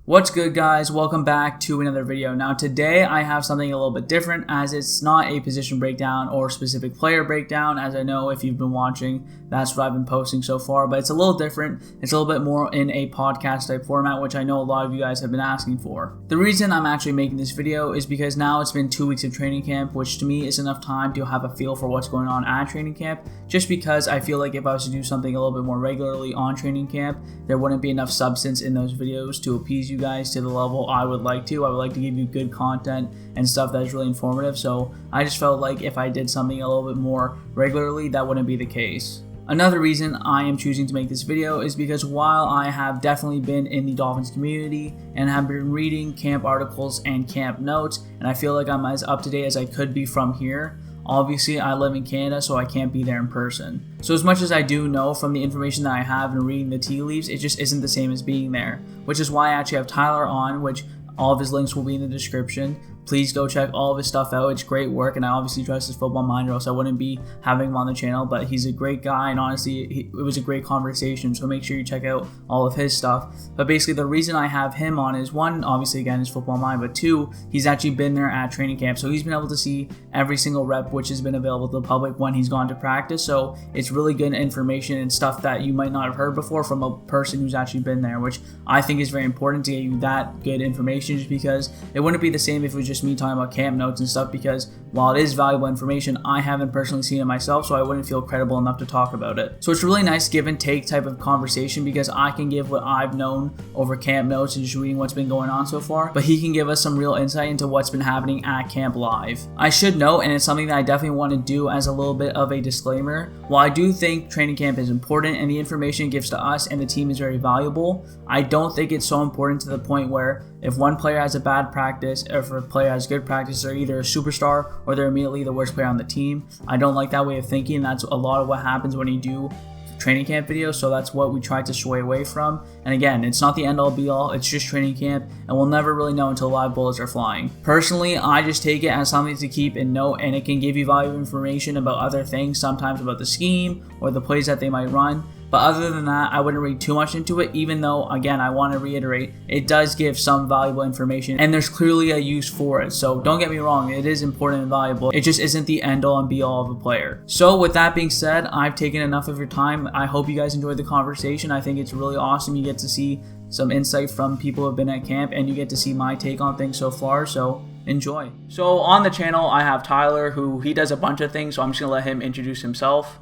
What's good, guys? Welcome back to another video. Now today I have something a little bit different, as it's not a position breakdown or specific player breakdown, as I know if you've been watching, that's what I've been posting so far, but it's a little different. It's a little bit more in a podcast type format, which I know a lot of you guys have been asking for. The reason I'm actually making this video is because now it's been 2 weeks of training camp, which to me is enough time to have a feel for what's going on at training camp, just because I feel like if I was to do something a little bit more regularly on training camp, there wouldn't be enough substance in those videos to appease you guys to the level I would like to. I would like to give you good content and stuff that is really informative, so I just felt like if I did something a little bit more regularly, that wouldn't be the case. Another reason I am choosing to make this video is because while I have definitely been in the Dolphins community and have been reading camp articles and camp notes, and I feel like I'm as up to date as I could be from here, obviously I live in Canada, so I can't be there in person. So as much as I do know from the information that I have and reading the tea leaves, it just isn't the same as being there, which is why I actually have Tyler on, which all of his links will be in the description. Please go check all of his stuff out. It's great work, and I obviously trust his football mind, or else I wouldn't be having him on the channel, but he's a great guy, and honestly, it was a great conversation, so make sure you check out all of his stuff. But basically, the reason I have him on is, one, obviously, again, his football mind, but two, he's actually been there at training camp, so he's been able to see every single rep which has been available to the public when he's gone to practice, so it's really good information and stuff that you might not have heard before from a person who's actually been there, which I think is very important to get you that good information, just because it wouldn't be the same if it was just me talking about camp notes and stuff, because while it is valuable information, I haven't personally seen it myself, so I wouldn't feel credible enough to talk about it. So it's a really nice give and take type of conversation, because I can give what I've known over camp notes and just reading what's been going on so far, but he can give us some real insight into what's been happening at camp live. I should note, and it's something that I definitely want to do as a little bit of a disclaimer, while I do think training camp is important and the information it gives to us and the team is very valuable, I don't think it's so important to the point where if one player has a bad practice, or if a player has good practice, they're either a superstar or they're immediately the worst player on the team. I don't like that way of thinking. That's a lot of what happens when you do training camp videos, so that's what we try to sway away from. And again, it's not the end all be all, it's just training camp, and we'll never really know until live bullets are flying. Personally, I just take it as something to keep in note, and it can give you valuable information about other things, sometimes about the scheme or the plays that they might run. But other than that, I wouldn't read too much into it, even though, again, I want to reiterate, it does give some valuable information, and there's clearly a use for it. So don't get me wrong, it is important and valuable. It just isn't the end-all and be-all of a player. So with that being said, I've taken enough of your time. I hope you guys enjoyed the conversation. I think it's really awesome. You get to see some insight from people who have been at camp, and you get to see my take on things so far. So enjoy. So on the channel, I have Tyler, who he does a bunch of things, so I'm just going to let him introduce himself.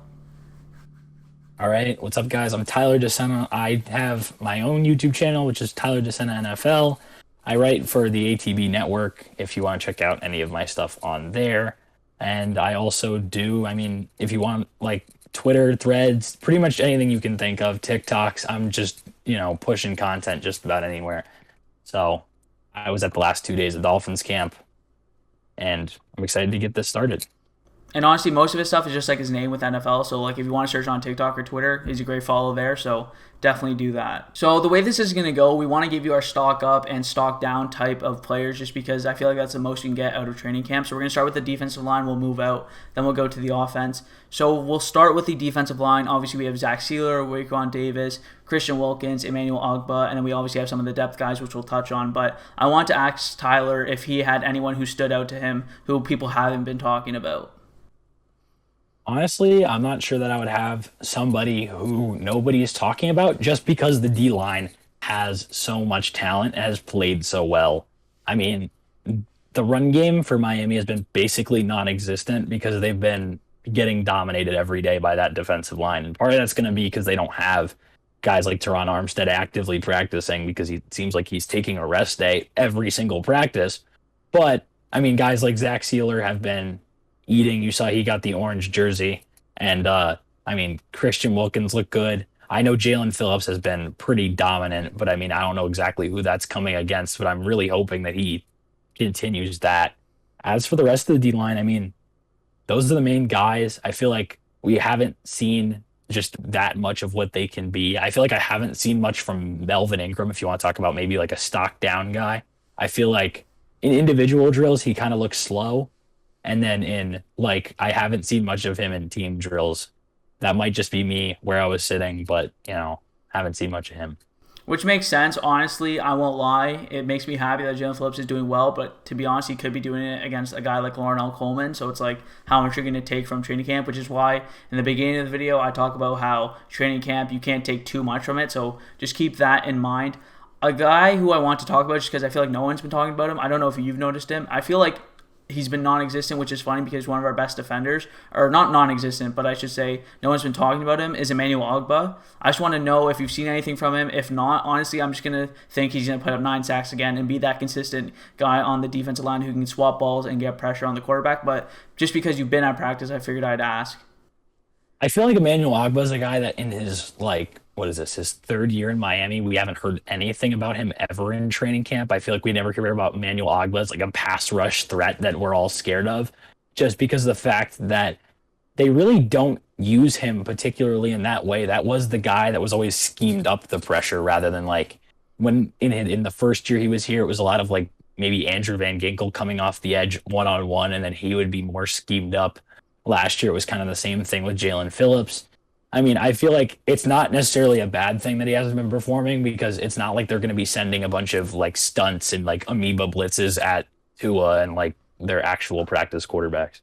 All right, what's up, guys? I'm Tyler DeSena. I have my own YouTube channel, which is Tyler DeSena NFL. I write for the ATB network if you want to check out any of my stuff on there. And I also do, if you want, like, Twitter, Threads, pretty much anything you can think of, TikToks, I'm just, pushing content just about anywhere. So I was at the last 2 days of Dolphins camp, and I'm excited to get this started. And honestly, most of his stuff is just like his name with NFL. So like if you want to search on TikTok or Twitter, he's a great follow there. So definitely do that. So the way this is going to go, we want to give you our stock up and stock down type of players, just because I feel like that's the most you can get out of training camp. So we're going to start with the defensive line. We'll move out. Then we'll go to the offense. So we'll start with the defensive line. Obviously, we have Zach Sealer, Raekwon Davis, Christian Wilkins, Emmanuel Ogbah, and then we obviously have some of the depth guys, which we'll touch on. But I want to ask Tyler if he had anyone who stood out to him who people haven't been talking about. Honestly, I'm not sure that I would have somebody who nobody is talking about, just because the D-line has so much talent and has played so well. The run game for Miami has been basically non-existent because they've been getting dominated every day by that defensive line. And part of that's going to be because they don't have guys like Terron Armstead actively practicing, because he seems like he's taking a rest day every single practice. But, guys like Zach Sealer have been eating. You saw he got the orange jersey, and Christian Wilkins looked good. I know Jaylen Phillips has been pretty dominant, but I don't know exactly who that's coming against, but I'm really hoping that he continues that. As for the rest of the D-line, those are the main guys. I feel like we haven't seen just that much of what they can be. I feel like I haven't seen much from Melvin Ingram, if you want to talk about maybe like a stock down guy. I feel like in individual drills, he kind of looks slow. And then I haven't seen much of him in team drills. That might just be me where I was sitting, but, haven't seen much of him. Which makes sense. Honestly, I won't lie. It makes me happy that Jalen Phillips is doing well, but to be honest, he could be doing it against a guy like Larnell Coleman. So it's like how much you're going to take from training camp, which is why in the beginning of the video, I talk about how training camp, you can't take too much from it. So just keep that in mind. A guy who I want to talk about just because I feel like no one's been talking about him. I don't know if you've noticed him. I feel like he's been non-existent, which is funny because he's one of our best defenders, or not non-existent, but I should say no one's been talking about him, is Emmanuel Ogbah. I just want to know if you've seen anything from him. If not, honestly, I'm just going to think he's going to put up 9 sacks again and be that consistent guy on the defensive line who can swap balls and get pressure on the quarterback. But just because you've been at practice, I figured I'd ask. I feel like Emmanuel Ogbah is a guy that in his, like, what is this, his third year in Miami, we haven't heard anything about him ever in training camp. I feel like we never hear about Emmanuel Ogbah as like a pass rush threat that we're all scared of, just because of the fact that they really don't use him particularly in that way. That was the guy that was always schemed up the pressure rather than like when in the first year he was here, it was a lot of like maybe Andrew Van Ginkel coming off the edge one-on-one, and then he would be more schemed up. Last year, it was kind of the same thing with Jaylen Phillips. I mean, I feel like it's not necessarily a bad thing that he hasn't been performing because it's not like they're going to be sending a bunch of like stunts and like amoeba blitzes at Tua and like their actual practice quarterbacks.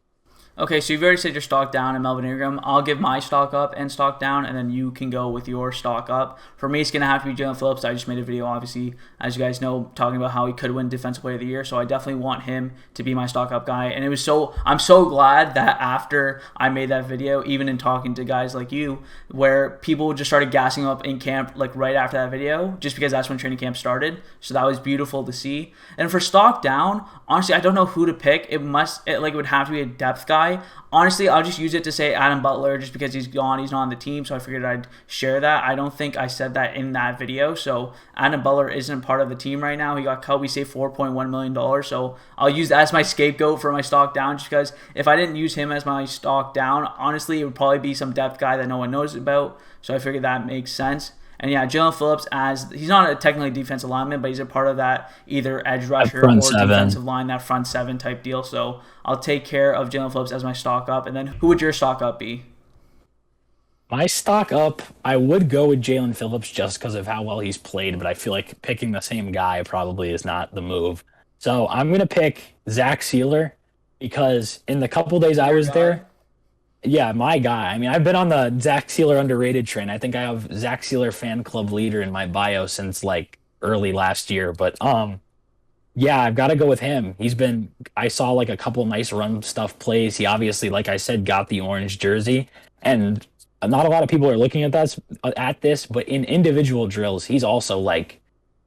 Okay, so you've already said your stock down in Melvin Ingram. I'll give my stock up and stock down, and then you can go with your stock up. For me, it's going to have to be Jalen Phillips. I just made a video, obviously, as you guys know, talking about how he could win Defensive Player of the Year, so I definitely want him to be my stock up guy. And I'm so glad that after I made that video, even in talking to guys like you, where people just started gassing up in camp like right after that video, just because that's when training camp started. So that was beautiful to see. And for stock down, honestly, I don't know who to pick. It would have to be a depth guy. Honestly, I'll just use it to say Adam Butler just because he's gone. He's not on the team, so I figured I'd share that. I don't think I said that in that video. So Adam Butler isn't part of the team right now. He got cut. We saved $4.1 million. So I'll use that as my scapegoat for my stock down just because if I didn't use him as my stock down, honestly, it would probably be some depth guy that no one knows about. So I figured that makes sense. And yeah, Jalen Phillips, he's not a technically defensive lineman, but he's a part of that either edge rusher or defensive line, that front seven type deal. So I'll take care of Jalen Phillips as my stock up. And then who would your stock up be? My stock up, I would go with Jalen Phillips just because of how well he's played, but I feel like picking the same guy probably is not the move. So I'm going to pick Zach Sealer because in the couple days I was there, yeah, my guy. I mean, I've been on the Zach Sealer underrated train. I think I have Zach Sealer fan club leader in my bio since like early last year. But yeah, I've got to go with him. I saw like a couple nice run stuff plays. He obviously, like I said, got the orange jersey, and not a lot of people are looking at this. But in individual drills, he's also like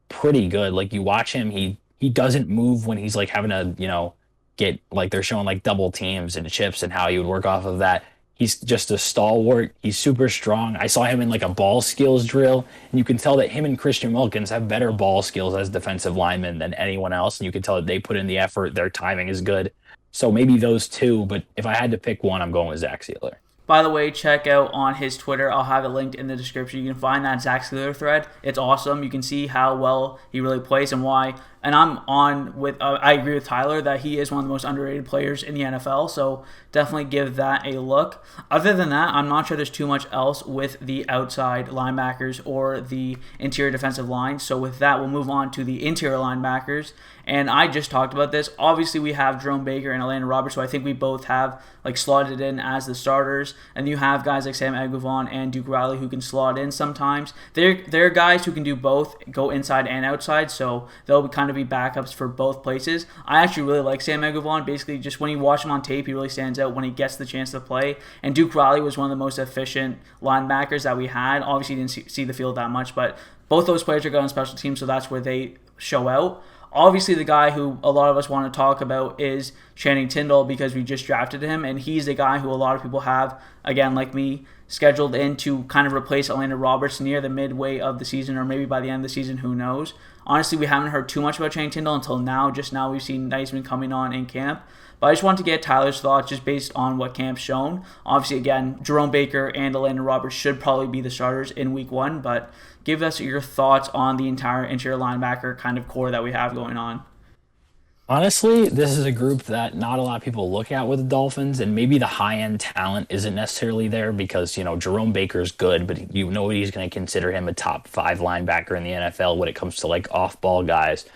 pretty good. Like you watch him, he doesn't move when he's like having to get like they're showing like double teams and chips and how he would work off of that. He's just a stalwart. He's super strong. I saw him in like a ball skills drill, and you can tell that him and Christian Wilkins have better ball skills as defensive linemen than anyone else, and you can tell that they put in the effort. Their timing is good. So maybe those two, but if I had to pick one, I'm going with Zach Sealer. By the way, check out on his Twitter. I'll have it linked in the description. You can find that Zach Sealer thread. It's awesome. You can see how well he really plays and why. And I'm on with, I agree with Tyler that he is one of the most underrated players in the NFL. So definitely give that a look. Other than that, I'm not sure there's too much else with the outside linebackers or the interior defensive line. So with that, we'll move on to the interior linebackers. And I just talked about this. Obviously, we have Jerome Baker and Elandon Roberts, so I think we both have like slotted in as the starters. And you have guys like Sam Aguvon and Duke Riley who can slot in sometimes. They're guys who can do both, go inside and outside, so they'll kind of be backups for both places. I actually really like Sam Aguvon. Basically, just when you watch him on tape, he really stands out when he gets the chance to play. And Duke Riley was one of the most efficient linebackers that we had. Obviously, he didn't see the field that much, but both those players are good on special teams, so that's where they show out. Obviously, the guy who a lot of us want to talk about is Channing Tindall because we just drafted him, and he's the guy who a lot of people have, again, like me, scheduled in to kind of replace Elandon Roberts near the midway of the season or maybe by the end of the season, who knows. Honestly, we haven't heard too much about Channing Tindall until now. Just now we've seen Neisman coming on in camp. But I just want to get Tyler's thoughts just based on what camp's shown. Obviously, again, Jerome Baker and Elandon Roberts should probably be the starters in week one, but give us your thoughts on the entire interior linebacker kind of core that we have going on. Honestly, this is a group that not a lot of people look at with the Dolphins, and maybe the high-end talent isn't necessarily there because, Jerome Baker's good, but nobody's going to consider him a top 5 linebacker in the NFL when it comes to like off-ball guys.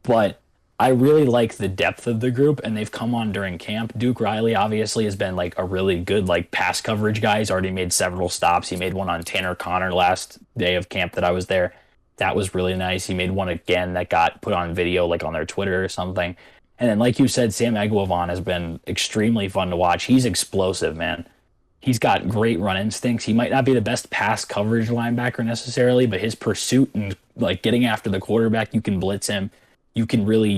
But I really like the depth of the group, and they've come on during camp. Duke Riley obviously has been like a really good like pass coverage guy. He's already made several stops. He made one on Tanner Connor last day of camp that I was there. That was really nice. He made one again that got put on video like on their Twitter or something. And then, like you said, Sam Eguavoen has been extremely fun to watch. He's explosive, man. He's got great run instincts. He might not be the best pass coverage linebacker necessarily, but his pursuit and like getting after the quarterback, you can blitz him. You can really,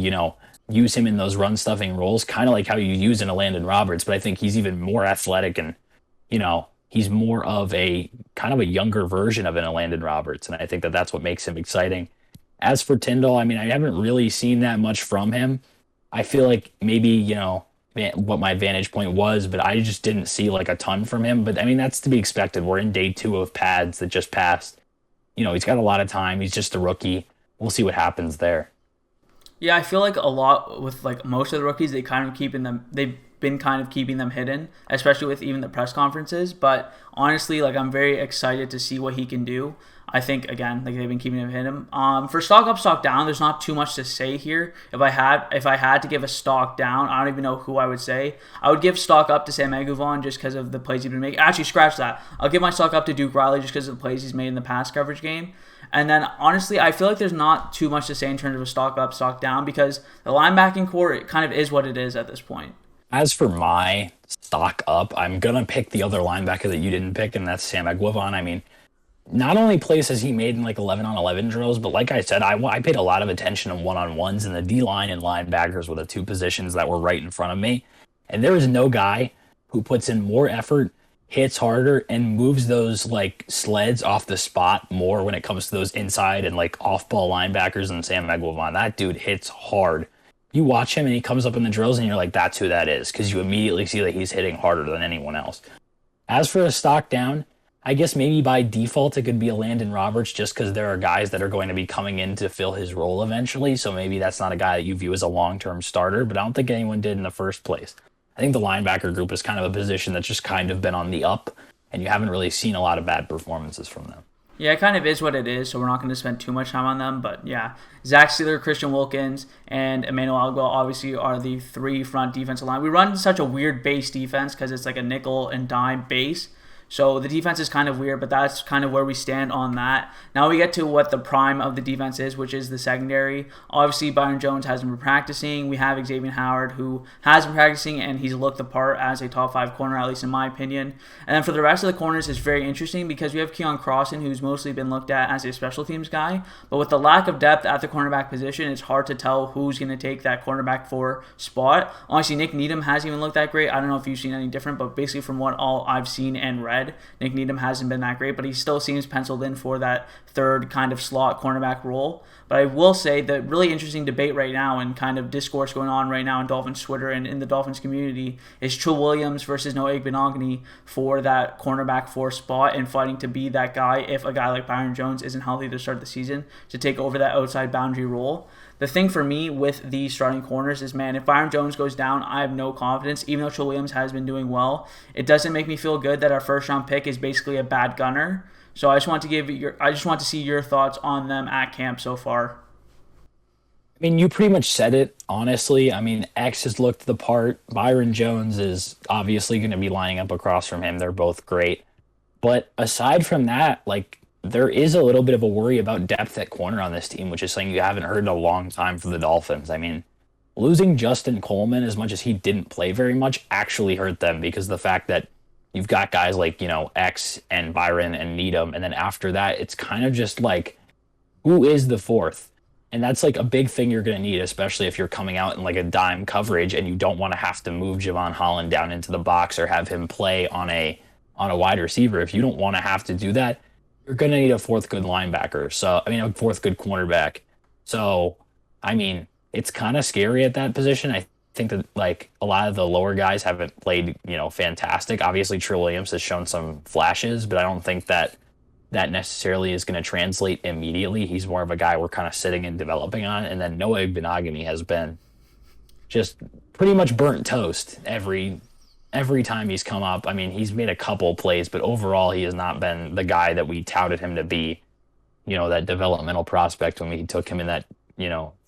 use him in those run stuffing roles, kind of like how you use in a Landon Roberts. But I think he's even more athletic and, he's more of a kind of a younger version of an Landon Roberts. And I think that that's what makes him exciting. As for Tindall, I mean, I haven't really seen that much from him. I feel like maybe, what my vantage point was, but I just didn't see like a ton from him. But I mean, that's to be expected. We're in day 2 of pads that just passed. He's got a lot of time. He's just a rookie. We'll see what happens there. Yeah, I feel like a lot with like most of the rookies, they've been kind of keeping them hidden, especially with even the press conferences. But honestly, like I'm very excited to see what he can do. I think again, like they've been keeping him hidden. For stock up, stock down, there's not too much to say here. If I had to give a stock down, I don't even know who I would say. I would give stock up to Sam Eguavoen just because of the plays he's been making. Actually, scratch that. I'll give my stock up to Duke Riley just because of the plays he's made in the pass coverage game. And then, honestly, I feel like there's not too much to say in terms of a stock up, stock down because the linebacking core, it kind of is what it is at this point. As for my stock up, I'm going to pick the other linebacker that you didn't pick, and that's Sam Eguavoen. I mean, not only plays has he made in like 11-on-11 drills, but like I said, I paid a lot of attention to one-on-ones, and the D-line and linebackers were the 2 positions that were right in front of me. And there is no guy who puts in more effort, hits harder, and moves those like sleds off the spot more when it comes to those inside and like off-ball linebackers than Sam Eguavoen. That dude hits hard. You watch him and he comes up in the drills and you're like, that's who that is, because you immediately see that he's hitting harder than anyone else. As for a stock down, I guess maybe by default it could be a Landon Roberts just because there are guys that are going to be coming in to fill his role eventually, so maybe that's not a guy that you view as a long-term starter, but I don't think anyone did in the first place. I think the linebacker group is kind of a position that's just kind of been on the up, and you haven't really seen a lot of bad performances from them. Yeah, it kind of is what it is, so we're not going to spend too much time on them. But yeah, Zach Sealer, Christian Wilkins, and Emmanuel Ogbah obviously are the 3 front defensive line. We run such a weird base defense because it's like a nickel and dime base. So the defense is kind of weird, but that's kind of where we stand on that. Now we get to what the prime of the defense is, which is the secondary. Obviously, Byron Jones hasn't been practicing. We have Xavier Howard, who has been practicing, and he's looked the part as a top 5 corner, at least in my opinion. And then for the rest of the corners, it's very interesting because we have Keon Crossan, who's mostly been looked at as a special teams guy. But with the lack of depth at the cornerback position, it's hard to tell who's going to take that cornerback 4 spot. Honestly, Nick Needham hasn't even looked that great. I don't know if you've seen any different, but basically from what all I've seen and read, Nick Needham hasn't been that great, but he still seems penciled in for that 3rd kind of slot cornerback role. But I will say the really interesting debate right now and kind of discourse going on right now in Dolphins Twitter and in the Dolphins community is Trill Williams versus Noah Igbinoghene for that cornerback 4 spot and fighting to be that guy if a guy like Byron Jones isn't healthy to start the season to take over that outside boundary role. The thing for me with the starting corners is, man, if Byron Jones goes down, I have no confidence. Even though Trill Williams has been doing well, it doesn't make me feel good that our first-round pick is basically a bad gunner. So I just want to see your thoughts on them at camp so far. I mean, you pretty much said it, honestly. I mean, X has looked the part. Byron Jones is obviously going to be lining up across from him. They're both great. But aside from that, like, there is a little bit of a worry about depth at corner on this team, which is something you haven't heard in a long time for the Dolphins. I mean, losing Justin Coleman, as much as he didn't play very much, actually hurt them because of the fact that you've got guys like, X and Byron and Needham, and then after that, it's kind of just like, who is the 4th? And that's like a big thing you're going to need, especially if you're coming out in like a dime coverage and you don't want to have to move Javon Holland down into the box or have him play on a wide receiver. If you don't want to have to do that, you're going to need a 4th good linebacker. So, I mean, a 4th good cornerback. So, I mean, it's kind of scary at that position. I think that, like, a lot of the lower guys haven't played, fantastic. Obviously, Trill Williams has shown some flashes, but I don't think that necessarily is going to translate immediately. He's more of a guy we're kind of sitting and developing on. And then Noah Igbinoghene has been just pretty much burnt toast every time he's come up. I mean, he's made a couple plays, but overall, he has not been the guy that we touted him to be. That developmental prospect when we took him in that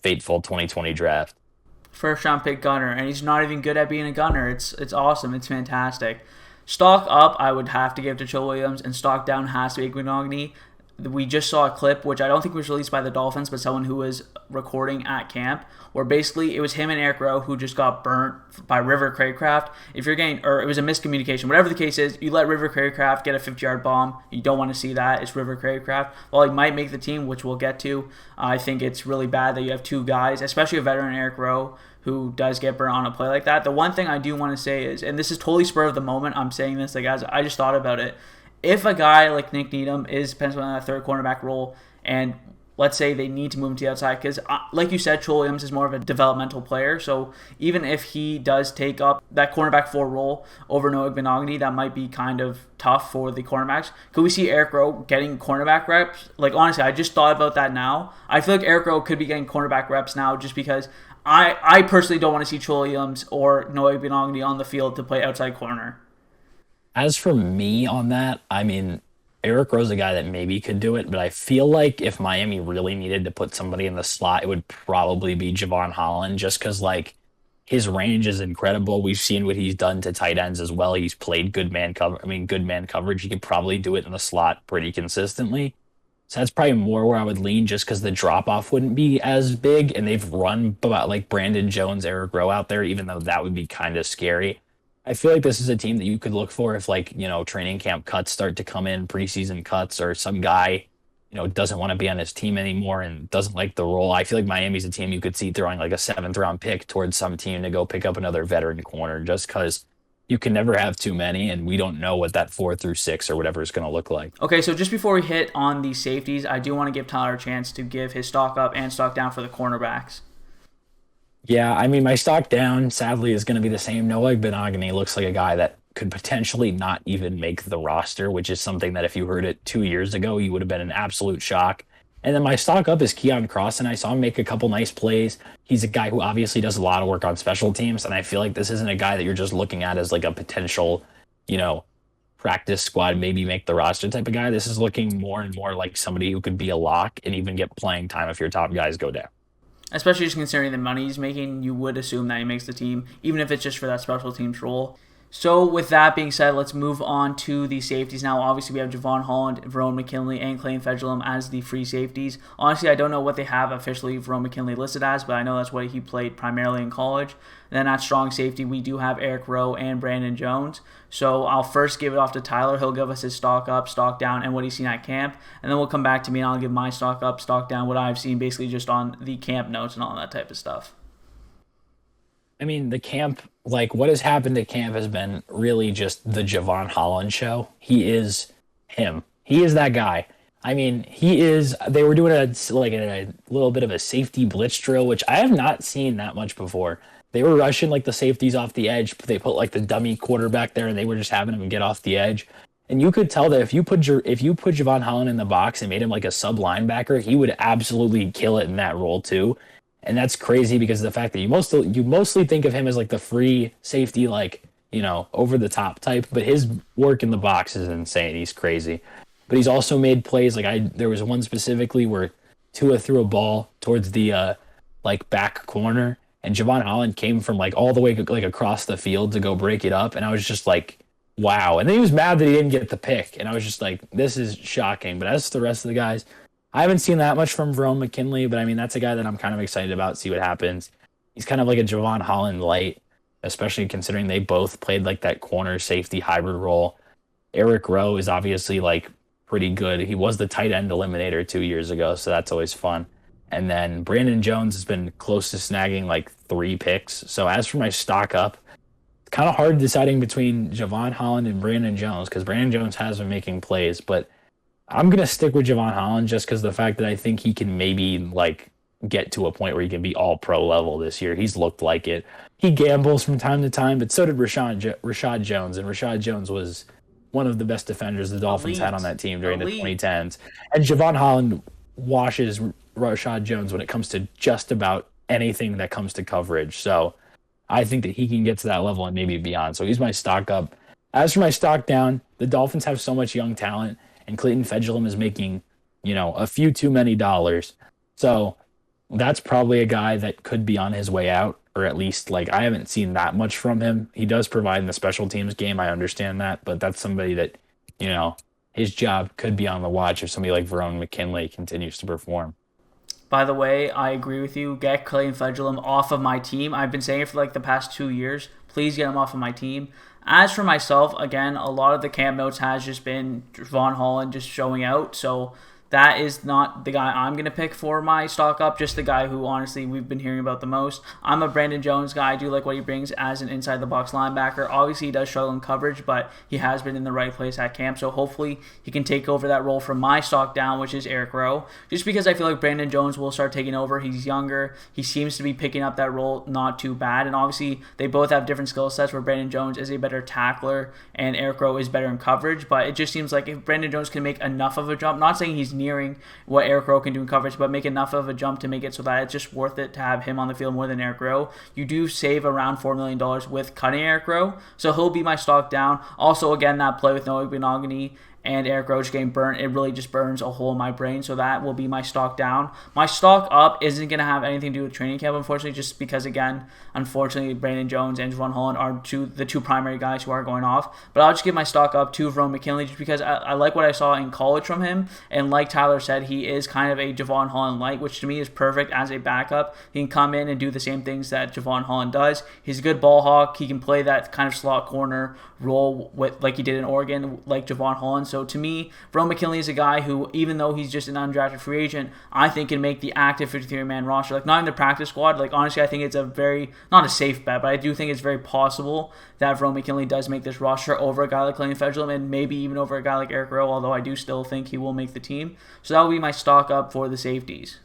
fateful 2020 draft. First round pick gunner, and he's not even good at being a gunner. It's awesome. It's fantastic. Stock up, I would have to give to Trill Williams, and stock down has to be Igbenogany. We just saw a clip, which I don't think was released by the Dolphins, but someone who was recording at camp, where basically it was him and Erik who just got burnt by River Craycraft. If you're getting, or it was a miscommunication, whatever the case is, you let River Craycraft get a 50-yard bomb. You don't want to see that. It's River Craycraft. While he might make the team, which we'll get to, I think it's really bad that you have two guys, especially a veteran Erik who does get burnt on a play like that. The one thing I do want to say is, and this is totally spur of the moment, I'm saying this, like, guys, I just thought about it. If a guy like Nick Needham is penciled in that third cornerback role, and let's say they need to move him to the outside, because like you said, Trill Williams is more of a developmental player, so even if he does take up that cornerback 4 role over Noah Igbenogany, that might be kind of tough for the cornerbacks. Could we see Erik getting cornerback reps? Like, honestly, I just thought about that now. I feel like Erik could be getting cornerback reps now just because I personally don't want to see Trill Williams or Noah Igbenogany on the field to play outside corner. As for me on that, I mean, Erik Rowe's a guy that maybe could do it, but I feel like if Miami really needed to put somebody in the slot, it would probably be Jevon Holland, just because, like, his range is incredible. We've seen what he's done to tight ends as well. He's played good man coverage. He could probably do it in the slot pretty consistently. So that's probably more where I would lean, just because the drop-off wouldn't be as big, and they've run about like Brandon Jones, Erik Rowe out there, even though that would be kind of scary. I feel like this is a team that you could look for if, like, training camp cuts start to come in, preseason cuts, or some guy, doesn't want to be on his team anymore and doesn't like the role. I feel like Miami's a team you could see throwing like a 7th-round pick towards some team to go pick up another veteran corner, just because you can never have too many, and we don't know what that 4 through 6 or whatever is going to look like. Okay, so just before we hit on the safeties, I do want to give Tyler a chance to give his stock up and stock down for the cornerbacks. Yeah, I mean, my stock down, sadly, is going to be the same. Noah Igbenogany looks like a guy that could potentially not even make the roster, which is something that if you heard it 2 years ago, you would have been an absolute shock. And then my stock up is Keon Cross, and I saw him make a couple nice plays. He's a guy who obviously does a lot of work on special teams, and I feel like this isn't a guy that you're just looking at as like a potential, practice squad, maybe make the roster type of guy. This is looking more and more like somebody who could be a lock and even get playing time if your top guys go down. Especially just considering the money he's making, you would assume that he makes the team, even if it's just for that special teams role. So with that being said, let's move on to the safeties now. Obviously, we have Jevon Holland, Verone McKinley, and Clayton Fejedelem as the free safeties. Honestly, I don't know what they have officially Verone McKinley listed as, but I know that's what he played primarily in college. And then at strong safety, we do have Erik Rowe and Brandon Jones. So I'll first give it off to Tyler. He'll give us his stock up, stock down, and what he's seen at camp. And then we'll come back to me and I'll give my stock up, stock down, what I've seen basically just on the camp notes and all that type of stuff. I mean, the camp, like, what has happened at camp has been really just the Jevon Holland show. He is him. He is that guy. I mean, they were doing a little bit of a safety blitz drill, which I have not seen that much before. They were rushing like the safeties off the edge. They put like the dummy quarterback there, and they were just having him get off the edge. And you could tell that if you put Jevon Holland in the box and made him like a sub linebacker, he would absolutely kill it in that role too. And that's crazy because of the fact that you mostly think of him as like the free safety, like, over the top type, but his work in the box is insane. He's crazy. But he's also made plays there was one specifically where Tua threw a ball towards the back corner, and Jevon Holland came from like all the way like across the field to go break it up, and I was just like, wow. And then he was mad that he didn't get the pick, and I was just like, this is shocking. But as for the rest of the guys, I haven't seen that much from Verone McKinley, but I mean, that's a guy that I'm kind of excited about, see what happens. He's kind of like a Jevon Holland light, especially considering they both played like that corner safety hybrid role. Erik Rowe is obviously like pretty good. He was the tight end eliminator 2 years ago, so that's always fun. And then Brandon Jones has been close to snagging like 3 picks. So as for my stock up, it's kind of hard deciding between Jevon Holland and Brandon Jones, because Brandon Jones has been making plays, but I'm going to stick with Jevon Holland just because the fact that I think he can maybe like get to a point where he can be all pro level this year. He's looked like it. He gambles from time to time, but so did Rashad Jones. And Rashad Jones was one of the best defenders the Dolphins had on that team during the 2010s. And Jevon Holland washes Rashad Jones when it comes to just about anything that comes to coverage. So I think that he can get to that level and maybe beyond. So he's my stock up. As for my stock down, the Dolphins have so much young talent, and Clayton Fedulum is making, a few too many dollars. So that's probably a guy that could be on his way out, or at least like I haven't seen that much from him. He does provide in the special teams game. I understand that, but that's somebody that, his job could be on the watch if somebody like Verone McKinley continues to perform. By the way, I agree with you. Get Clayton Fedulum off of my team. I've been saying it for like the past 2 years. Please get him off of my team. As for myself, again, a lot of the camp notes has just been Von Holland just showing out. So that is not the guy I'm going to pick for my stock up, just the guy who, honestly, we've been hearing about the most. I'm a Brandon Jones guy. I do like what he brings as an inside-the-box linebacker. Obviously, he does struggle in coverage, but he has been in the right place at camp, so hopefully he can take over that role from my stock down, which is Eric Rowe, just because I feel like Brandon Jones will start taking over. He's younger. He seems to be picking up that role not too bad, and obviously, they both have different skill sets where Brandon Jones is a better tackler and Eric Rowe is better in coverage, but it just seems like if Brandon Jones can make enough of a jump, not saying he's nearing what Eric Rowe can do in coverage, but make enough of a jump to make it so that it's just worth it to have him on the field more than Eric Rowe. You do save around $4 million with cutting Eric Rowe, so he'll be my stock down. Also, again, that play with Noah Benogany and Eric Roach getting burnt, it really just burns a hole in my brain, so that will be my stock down. My stock up isn't going to have anything to do with training camp, unfortunately, just because, again, unfortunately, Brandon Jones and Von Holland are the two primary guys who are going off, but I'll just give my stock up to Verone McKinley just because I like what I saw in college from him, and like Tyler said, he is kind of a Javon Holland light, which to me is perfect as a backup. He can come in and do the same things that Javon Holland does. He's a good ball hawk. He can play that kind of slot corner role with like he did in Oregon, like Javon Holland. So to me, Verone McKinley is a guy who, even though he's just an undrafted free agent, I think can make the active 53-man roster. Like, not in the practice squad. Like, honestly, I think it's a very, not a safe bet, but I do think it's very possible that Verone McKinley does make this roster over a guy like Clayton Fedulum and maybe even over a guy like Eric Rowe, although I do still think he will make the team. So that will be my stock up for the safeties.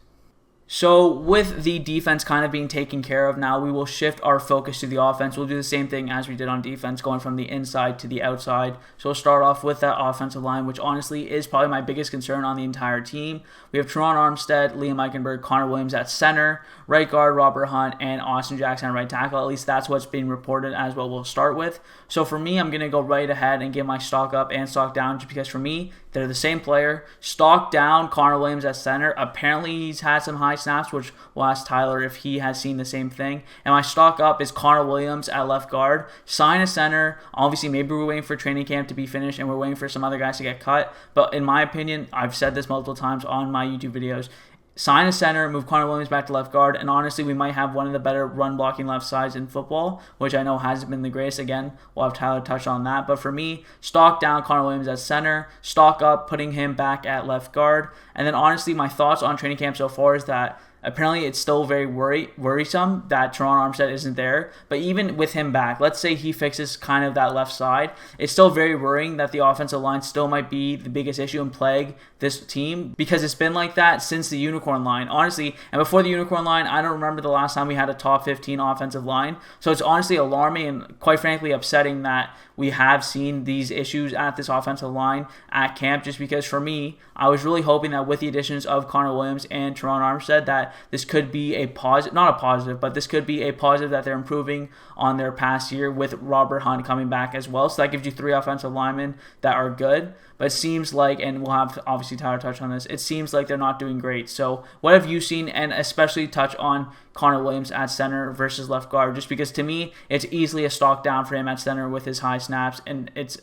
So with the defense kind of being taken care of now, we will shift our focus to the offense. We'll do the same thing as we did on defense, going from the inside to the outside. So we'll start off with that offensive line, which honestly is probably my biggest concern on the entire team. We have Terron Armstead, Liam Eichenberg, Connor Williams at center, right guard Robert Hunt, and Austin Jackson at right tackle. At least that's what's being reported as what we'll start with. So for me, I'm going to go right ahead and give my stock up and stock down just because for me, they're the same player. Stock down, Connor Williams at center. Apparently, he's had some high snaps, which we'll ask Tyler if he has seen the same thing. And my stock up is Connor Williams at left guard. Sign a center. Obviously, maybe we're waiting for training camp to be finished and we're waiting for some other guys to get cut. But in my opinion, I've said this multiple times on my YouTube videos, sign a center, move Connor Williams back to left guard, and honestly, we might have one of the better run-blocking left sides in football, which I know hasn't been the greatest. Again, we'll have Tyler touch on that. But for me, stock down Connor Williams at center, stock up putting him back at left guard. And then honestly, my thoughts on training camp so far is that apparently it's still very worrisome that Terron Armstead isn't there. But even with him back, let's say he fixes kind of that left side, it's still very worrying that the offensive line still might be the biggest issue and plague this team because it's been like that since the unicorn line. Honestly, and before the unicorn line, I don't remember the last time we had a top 15 offensive line. So it's honestly alarming and quite frankly upsetting that we have seen these issues at this offensive line at camp just because for me, I was really hoping that with the additions of Connor Williams and Terron Armstead that this could be a positive, not a positive, but this could be a positive that they're improving on their past year with Robert Hunt coming back as well. So that gives you 3 offensive linemen that are good. But it seems like, and we'll have obviously Tyler touch on this, it seems like they're not doing great. So what have you seen, and especially touch on Connor Williams at center versus left guard, just because to me, it's easily a stock down for him at center with his high snaps, and it's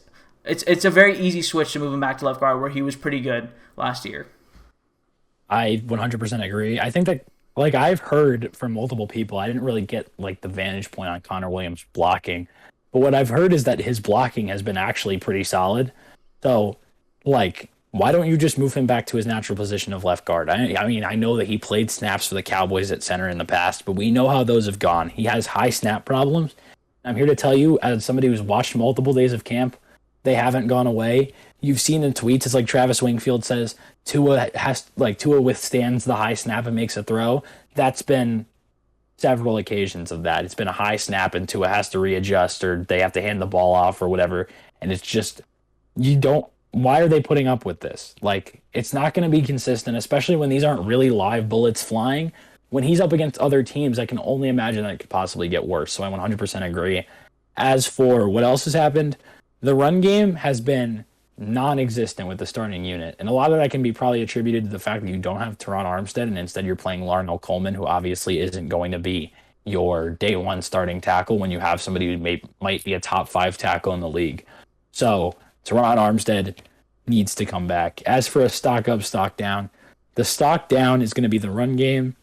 a very easy switch to move him back to left guard where he was pretty good last year. I 100% agree. I think that, like, I've heard from multiple people, I didn't really get, like, the vantage point on Connor Williams blocking, but what I've heard is that his blocking has been actually pretty solid. So, like, why don't you just move him back to his natural position of left guard? I mean, I know that he played snaps for the Cowboys at center in the past, but we know how those have gone. He has high snap problems. I'm here to tell you, as somebody who's watched multiple days of camp, they haven't gone away. You've seen in tweets, it's like Travis Wingfield says, Tua withstands the high snap and makes a throw. That's been several occasions of that. It's been a high snap and Tua has to readjust or they have to hand the ball off or whatever. And it's just, why are they putting up with this? Like, it's not going to be consistent, especially when these aren't really live bullets flying. when he's up against other teams, I can only imagine that it could possibly get worse. So I 100% agree. As for what else has happened, the run game has been non-existent with the starting unit. And a lot of that can be probably attributed to the fact that you don't have Terron Armstead, and instead you're playing Larnell Coleman, who obviously isn't going to be your day one starting tackle when you have somebody who might be a top 5 tackle in the league. So Terron Armstead needs to come back. As for a stock up, stock down, the stock down is going to be the run game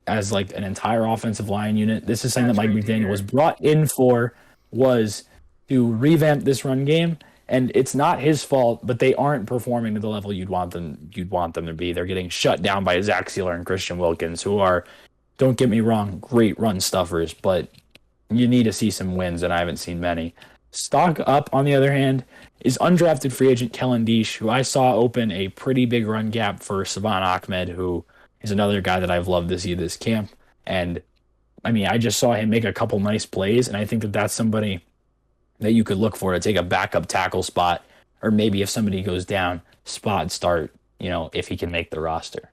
as like an entire offensive line unit. This is something that Mike McDaniel was brought in for, was to revamp this run game. And it's not his fault, but they aren't performing to the level you'd want them to be. They're getting shut down by Zach Sealer and Christian Wilkins, who are, don't get me wrong, great run stuffers, but you need to see some wins, and I haven't seen many. Stock up, on the other hand, is undrafted free agent Kellen Deesh, who I saw open a pretty big run gap for Salvon Ahmed, who is another guy that I've loved to see this camp. And, I mean, I just saw him make a couple nice plays, and I think that that's somebody that you could look for to take a backup tackle spot, or maybe if somebody goes down, spot start, if he can make the roster.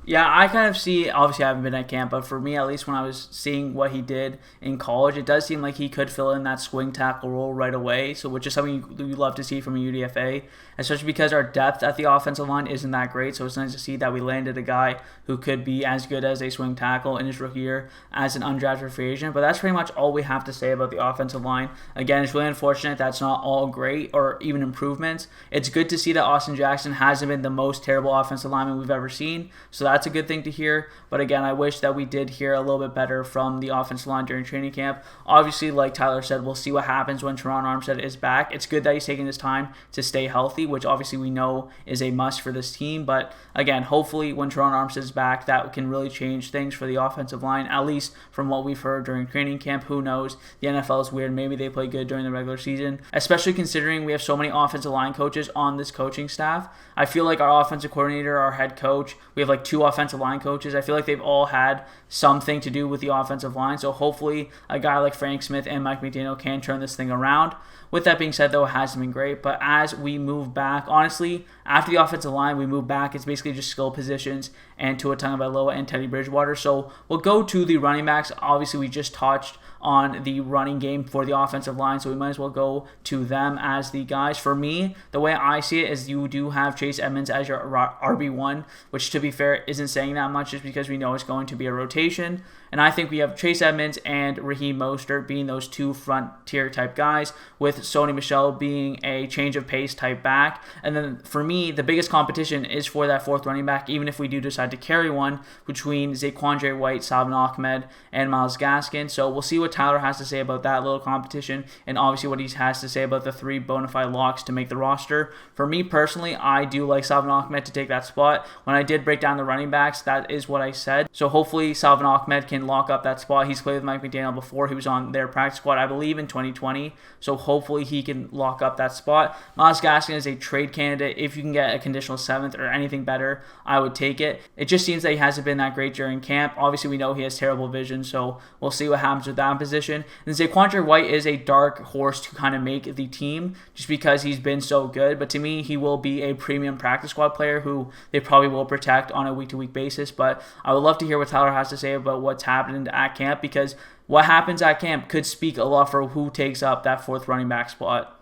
Yeah, I kind of see, obviously I haven't been at camp, but for me, at least when I was seeing what he did in college, it does seem like he could fill in that swing tackle role right away, so which is something you love to see from a UDFA, especially because our depth at the offensive line isn't that great, so it's nice to see that we landed a guy who could be as good as a swing tackle in his rookie year as an undrafted free agent, but that's pretty much all we have to say about the offensive line. Again, it's really unfortunate that's not all great or even improvements. It's good to see that Austin Jackson hasn't been the most terrible offensive lineman we've ever seen, so that's a good thing to hear. But again, I wish that we did hear a little bit better from the offensive line during training camp. Obviously, like Tyler said, we'll see what happens when Terron Armstead is back. It's good that he's taking this time to stay healthy, which obviously we know is a must for this team. But again, hopefully when Terron Armstead is back, that can really change things for the offensive line, at least from what we've heard during training camp. Who knows? The NFL is weird. Maybe they play good during the regular season, especially considering we have so many offensive line coaches on this coaching staff. I feel like our offensive coordinator, our head coach, we have like 2 offensive line coaches. I feel like they've all had something to do with the offensive line. So hopefully a guy like Frank Smith and Mike McDaniel can turn this thing around. With that being said, though, it hasn't been great. But as we move back, honestly, after the offensive line, we move back. It's basically just skill positions and Tua Tagovailoa and Teddy Bridgewater. So we'll go to the running backs. Obviously, we just touched on the running game for the offensive line, so we might as well go to them as the guys. For me, the way I see it is you do have Chase Edmonds as your RB1, which to be fair isn't saying that much just because we know it's going to be a rotation. And I think we have Chase Edmonds and Raheem Mostert being those 2 frontier type guys, with Sony Michel being a change of pace type back. And then for me, the biggest competition is for that 4th running back, even if we do decide to carry one, between Zaquandre White, Salvon Ahmed, and Myles Gaskin. So we'll see what Tyler has to say about that little competition, and obviously what he has to say about the 3 bona fide locks to make the roster. For me personally, I do like Salvon Ahmed to take that spot. When I did break down the running backs, that is what I said. So hopefully Salvon Ahmed can lock up that spot. He's played with Mike McDaniel before. He was on their practice squad, I believe, in 2020. So hopefully he can lock up that spot. Myles Gaskin is a trade candidate. If you can get a conditional 7th or anything better, I would take it. It just seems that he hasn't been that great during camp. Obviously, we know he has terrible vision, so we'll see what happens with that position. And Zaquandre White is a dark horse to kind of make the team just because he's been so good. But to me, he will be a premium practice squad player who they probably will protect on a week-to-week basis. But I would love to hear what Tyler has to say about what's happening at camp, because what happens at camp could speak a lot for who takes up that 4th running back spot.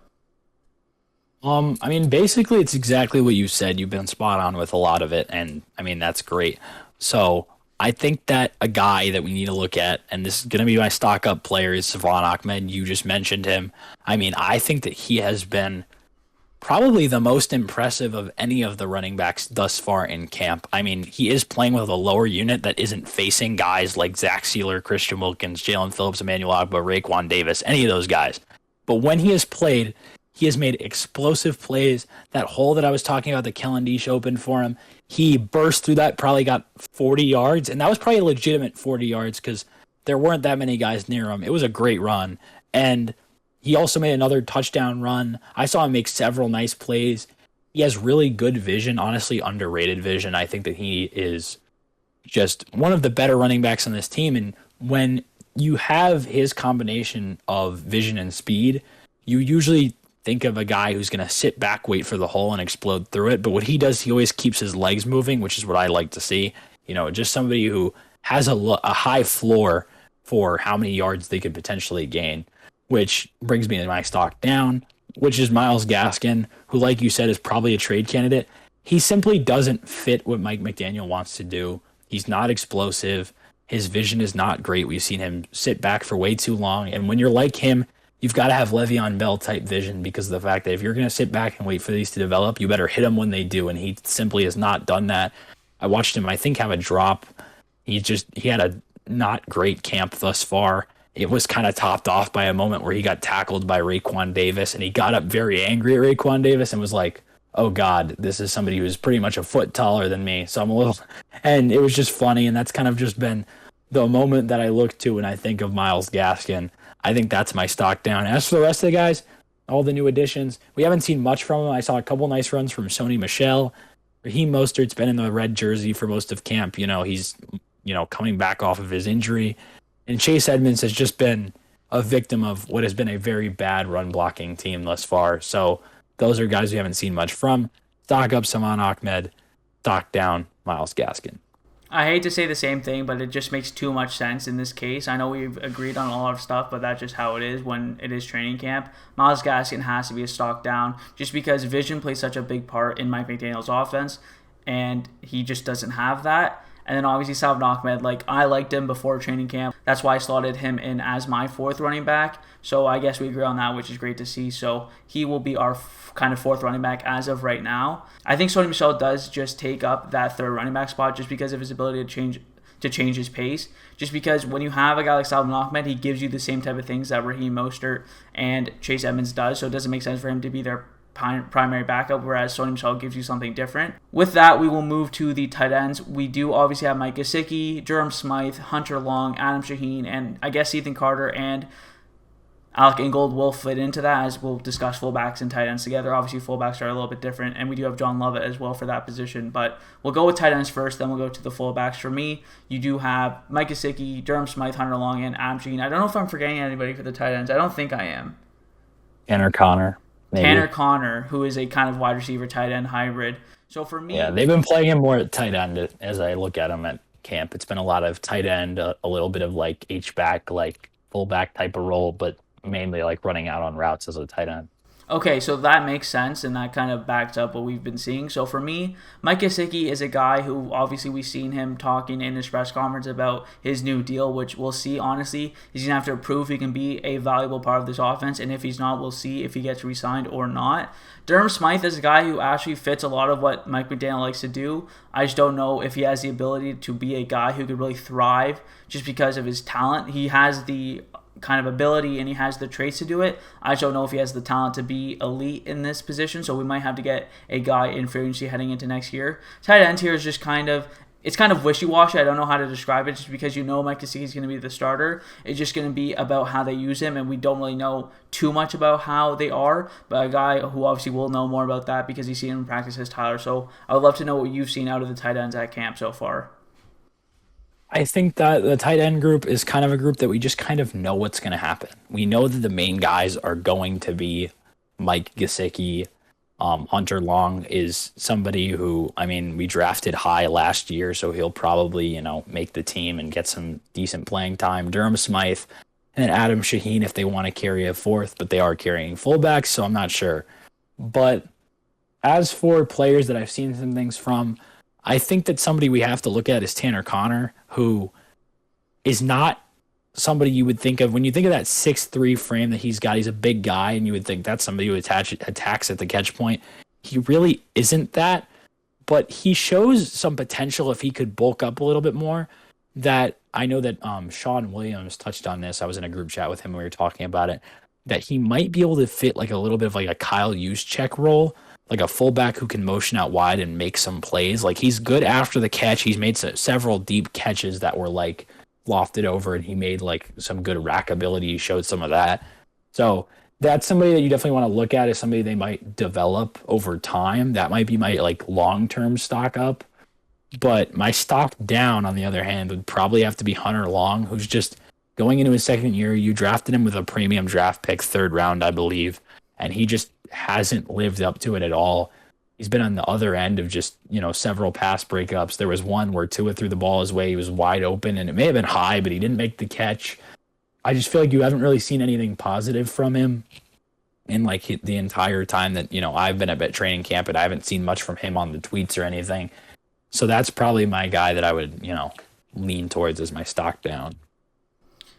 I mean, basically, it's exactly what you said. You've been spot on with a lot of it, and I mean, that's great. So I think that a guy that we need to look at, and this is going to be my stock up player, is Salvon Ahmed. You just mentioned him. I mean, I think that he has been probably the most impressive of any of the running backs thus far in camp. I mean, he is playing with a lower unit that isn't facing guys like Zach Sealer, Christian Wilkins, Jalen Phillips, Emmanuel Ogbah, Raekwon Davis, any of those guys. But when he has played, he has made explosive plays. That hole that I was talking about that Kellen Deesh opened for him, he burst through that, probably got 40 yards, and that was probably a legitimate 40 yards because there weren't that many guys near him. It was a great run. And he also made another touchdown run. I saw him make several nice plays. He has really good vision, honestly underrated vision. I think that he is just one of the better running backs on this team. And when you have his combination of vision and speed, you usually think of a guy who's going to sit back, wait for the hole, and explode through it. But what he does, he always keeps his legs moving, which is what I like to see. Just somebody who has a high floor for how many yards they could potentially gain, which brings me to my stock down, which is Myles Gaskin, who, like you said, is probably a trade candidate. He simply doesn't fit what Mike McDaniel wants to do. He's not explosive. His vision is not great. We've seen him sit back for way too long. And when you're like him, you've got to have Le'Veon Bell type vision, because of the fact that if you're going to sit back and wait for these to develop, you better hit them when they do. And he simply has not done that. I watched him, I think, have a drop. He had a not great camp thus far. It was kind of topped off by a moment where he got tackled by Raekwon Davis, and he got up very angry at Raekwon Davis and was like, oh God, this is somebody who's pretty much a foot taller than me. So I'm a little, and it was just funny. And that's kind of just been the moment that I look to when I think of Myles Gaskin. I think that's my stock down. As for the rest of the guys, all the new additions, we haven't seen much from them. I saw a couple nice runs from Sony Michel. Raheem Mostert's been in the red jersey for most of camp. He's, coming back off of his injury. And Chase Edmonds has just been a victim of what has been a very bad run blocking team thus far. So those are guys we haven't seen much from. Stock up Salvon Ahmed, stock down Myles Gaskin. I hate to say the same thing, but it just makes too much sense in this case. I know we've agreed on a lot of stuff, but that's just how it is when it is training camp. Myles Gaskin has to be a stock down just because vision plays such a big part in Mike McDaniel's offense, and he just doesn't have that. And then obviously Salvon Ahmed, I liked him before training camp. That's why I slotted him in as my fourth running back. So I guess we agree on that, which is great to see. So he will be our kind of fourth running back as of right now. I think Sony Michel does just take up that third running back spot just because of his ability to change his pace. Just because when you have a guy like Salvon Ahmed, he gives you the same type of things that Raheem Mostert and Chase Edmonds does. So it doesn't make sense for him to be their primary backup, whereas Sony Michel gives you something different. With that, we will move to the tight ends. We do obviously have Mike Gesicki, Durham Smythe, Hunter Long, Adam Shaheen, and I guess Ethan Carter and Alec Ingold will fit into that, as we'll discuss fullbacks and tight ends together. Obviously, fullbacks are a little bit different, and we do have John Lovett as well for that position. But we'll go with tight ends first, then we'll go to the fullbacks. For me, you do have Mike Gesicki, Durham Smythe, Hunter Long, and Adam Shaheen. I don't know if I'm forgetting anybody for the tight ends. I don't think I am. Tanner Connor. Maybe. Tanner Connor, who is a kind of wide receiver tight end hybrid. So for me, yeah, they've been playing him more at tight end as I look at him at camp. It's been a lot of tight end, a little bit of H-back, fullback type of role, but mainly running out on routes as a tight end. Okay, so that makes sense, and that kind of backs up what we've been seeing. So for me, Mike Gesicki is a guy who obviously we've seen him talking in his press conference about his new deal, which we'll see. Honestly, he's going to have to prove he can be a valuable part of this offense, and if he's not, we'll see if he gets re-signed or not. Durham Smythe is a guy who actually fits a lot of what Mike McDaniel likes to do. I just don't know if he has the ability to be a guy who could really thrive just because of his talent. He has the kind of ability and he has the traits to do it. I just don't know if he has the talent to be elite in this position, so we might have to get a guy in free agency heading into next year. Tight end here is just kind of wishy-washy. I don't know how to describe it, just because Mike Gesicki is going to be the starter. It's just going to be about how they use him, and we don't really know too much about how they are, but a guy who obviously will know more about that because he's seen him in practice is Tyler. So I would love to know what you've seen out of the tight ends at camp so far. I think that the tight end group is kind of a group that we just kind of know what's going to happen. We know that the main guys are going to be Mike Gesicki. Hunter Long is somebody who, we drafted high last year, so he'll probably, make the team and get some decent playing time. Durham Smythe, and then Adam Shaheen if they want to carry a fourth, but they are carrying fullbacks, so I'm not sure. But as for players that I've seen some things from, I think that somebody we have to look at is Tanner Connor, who is not somebody you would think of when you think of that 6'3" frame that he's got. He's a big guy, and you would think that's somebody who attacks at the catch point. He really isn't that, but he shows some potential if he could bulk up a little bit more. That I know that Sean Williams touched on this. I was in a group chat with him when we were talking about it, that he might be able to fit a little bit of a Kyle Juszczyk role, like a fullback who can motion out wide and make some plays. He's good after the catch. He's made several deep catches that were lofted over, and he made some good rack ability. He showed some of that. So that's somebody that you definitely want to look at as somebody they might develop over time. That might be my long-term stock up. But my stock down, on the other hand, would probably have to be Hunter Long, who's just going into his second year. You drafted him with a premium draft pick, third round, I believe, and he just hasn't lived up to it at all. he's been on the other end of just, several pass breakups. There was one where Tua threw the ball his way. He was wide open, and it may have been high, but he didn't make the catch. I just feel like you haven't really seen anything positive from him in like the entire time that, I've been at training camp, and I haven't seen much from him on the tweets or anything. So that's probably my guy that I would, lean towards as my stock down.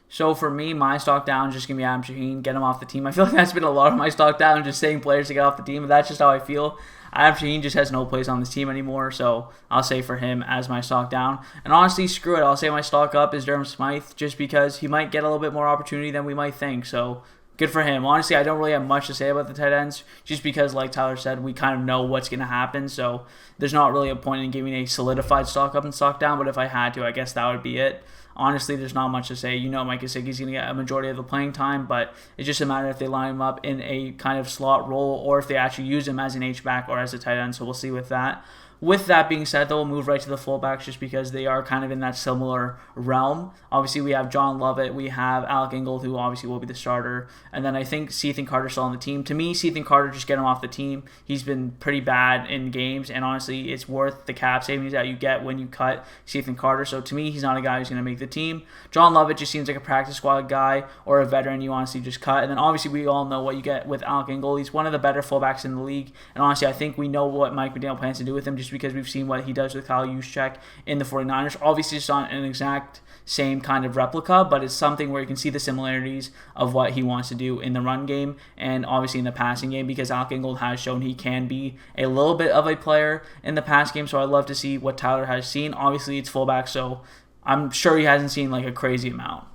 So for me, my stock down is just going to be Adam Shaheen, get him off the team. I feel like that's been a lot of my stock down, just saying players to get off the team, but that's just how I feel. Adam Shaheen just has no place on this team anymore, so I'll say for him as my stock down. And honestly, screw it. I'll say my stock up is Durham Smythe, just because he might get a little bit more opportunity than we might think. So good for him. Honestly, I don't really have much to say about the tight ends, just because, like Tyler said, we kind of know what's going to happen. So there's not really a point in giving a solidified stock up and stock down, but if I had to, I guess that would be it. Honestly, there's not much to say. Mike Gesicki's going to get a majority of the playing time, but it's just a matter if they line him up in a kind of slot role or if they actually use him as an H-back or as a tight end, so we'll see with that. With that being said, though, we'll move right to the fullbacks just because they are kind of in that similar realm. Obviously, we have John Lovett, we have Alec Ingold, who obviously will be the starter, and then I think Ethan Carter's still on the team. To me, Ethan Carter, just get him off the team. He's been pretty bad in games, and honestly, it's worth the cap savings that you get when you cut Ethan Carter. So to me, he's not a guy who's going to make the team. John Lovett just seems like a practice squad guy or a veteran you honestly just cut. And then obviously, we all know what you get with Alec Ingold. He's one of the better fullbacks in the league, and honestly, I think we know what Mike McDaniel plans to do with him just because we've seen what he does with Kyle Juszczyk in the 49ers. Obviously, it's not an exact same kind of replica, but it's something where you can see the similarities of what he wants to do in the run game and obviously in the passing game, because Alec Ingold has shown he can be a little bit of a player in the pass game. So I'd love to see what Tyler has seen. Obviously, it's fullback, so I'm sure he hasn't seen like a crazy amount.